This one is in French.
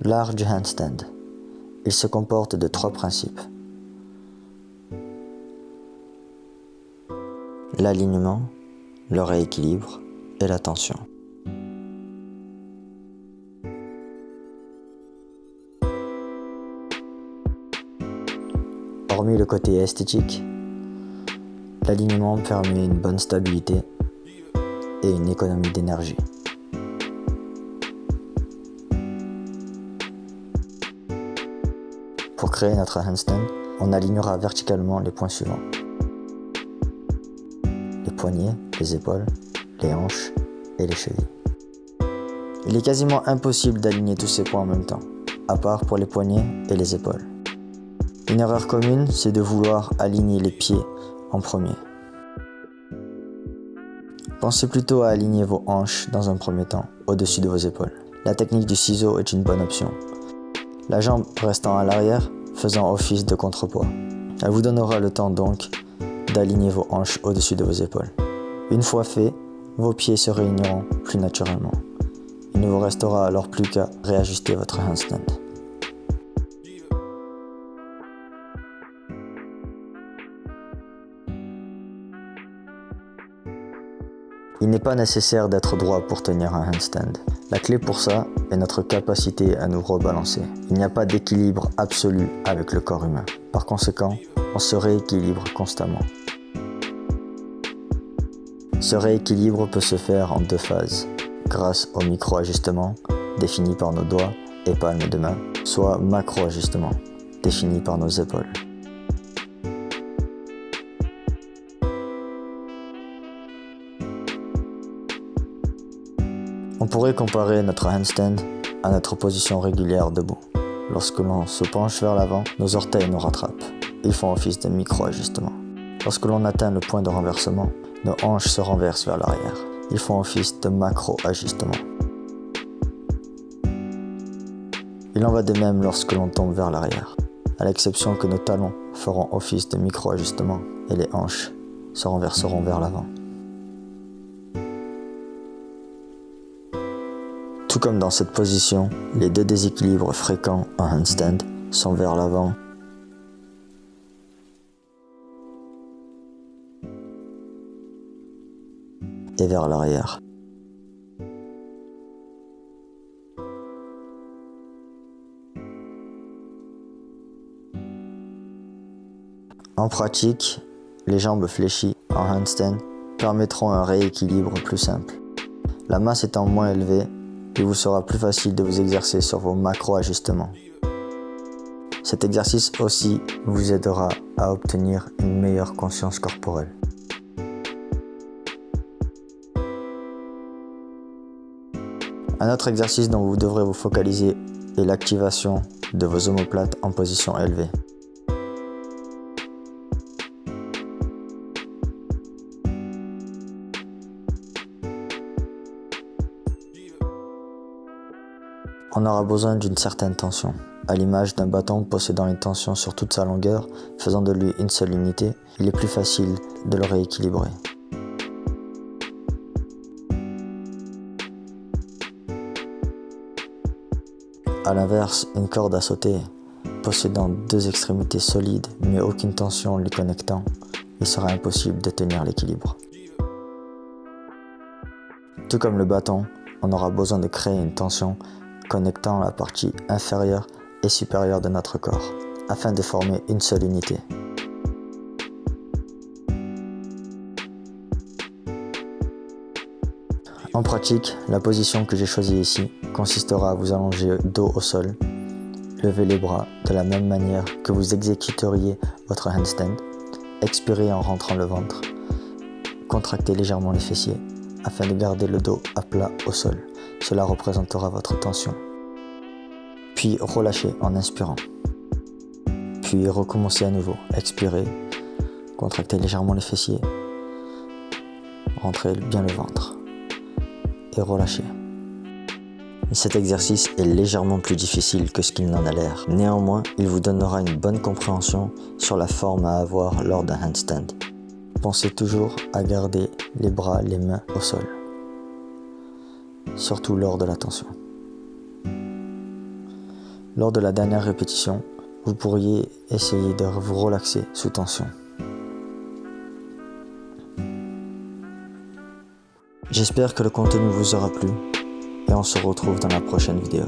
L'art du handstand. Il se comporte de 3 principes. L'alignement, le rééquilibre et la tension. Hormis le côté esthétique, l'alignement permet une bonne stabilité et une économie d'énergie. Pour créer notre handstand, on alignera verticalement les points suivants. Les poignets, les épaules, les hanches et les chevilles. Il est quasiment impossible d'aligner tous ces points en même temps, à part pour les poignets et les épaules. Une erreur commune, c'est de vouloir aligner les pieds en premier. Pensez plutôt à aligner vos hanches dans un premier temps, au-dessus de vos épaules. La technique du ciseau est une bonne option. La jambe restant à l'arrière, faisant office de contrepoids. Elle vous donnera le temps donc d'aligner vos hanches au-dessus de vos épaules. Une fois fait, vos pieds se réuniront plus naturellement. Il ne vous restera alors plus qu'à réajuster votre handstand. Il n'est pas nécessaire d'être droit pour tenir un handstand. La clé pour ça est notre capacité à nous rebalancer. Il n'y a pas d'équilibre absolu avec le corps humain. Par conséquent, on se rééquilibre constamment. Ce rééquilibre peut se faire en 2 phases, grâce au micro-ajustement, défini par nos doigts et palmes de main, soit macro-ajustement, défini par nos épaules. On pourrait comparer notre handstand à notre position régulière debout. Lorsque l'on se penche vers l'avant, nos orteils nous rattrapent. Ils font office de micro-ajustement. Lorsque l'on atteint le point de renversement, nos hanches se renversent vers l'arrière. Ils font office de macro-ajustement. Il en va de même lorsque l'on tombe vers l'arrière, à l'exception que nos talons feront office de micro-ajustement et les hanches se renverseront vers l'avant. Tout comme dans cette position, les 2 déséquilibres fréquents en handstand sont vers l'avant et vers l'arrière. En pratique, les jambes fléchies en handstand permettront un rééquilibre plus simple. La masse étant moins élevée, il vous sera plus facile de vous exercer sur vos macro-ajustements. Cet exercice aussi vous aidera à obtenir une meilleure conscience corporelle. Un autre exercice dont vous devrez vous focaliser est l'activation de vos omoplates en position élevée. On aura besoin d'une certaine tension, à l'image d'un bâton possédant une tension sur toute sa longueur, faisant de lui une seule unité, il est plus facile de le rééquilibrer. A l'inverse, une corde à sauter, possédant 2 extrémités solides mais aucune tension les connectant, il sera impossible de tenir l'équilibre. Tout comme le bâton, on aura besoin de créer une tension connectant la partie inférieure et supérieure de notre corps, afin de former une seule unité. En pratique, la position que j'ai choisie ici consistera à vous allonger dos au sol, lever les bras de la même manière que vous exécuteriez votre handstand, expirer en rentrant le ventre, contracter légèrement les fessiers afin de garder le dos à plat au sol. Cela représentera votre tension. Puis relâchez en inspirant. Puis recommencez à nouveau. Expirez, contractez légèrement les fessiers, rentrez bien le ventre et relâchez. Cet exercice est légèrement plus difficile que ce qu'il n'en a l'air. Néanmoins, il vous donnera une bonne compréhension sur la forme à avoir lors d'un handstand. Pensez toujours à garder les bras, les mains au sol, surtout lors de la tension. Lors de la dernière répétition, vous pourriez essayer de vous relaxer sous tension. J'espère que le contenu vous aura plu et on se retrouve dans la prochaine vidéo.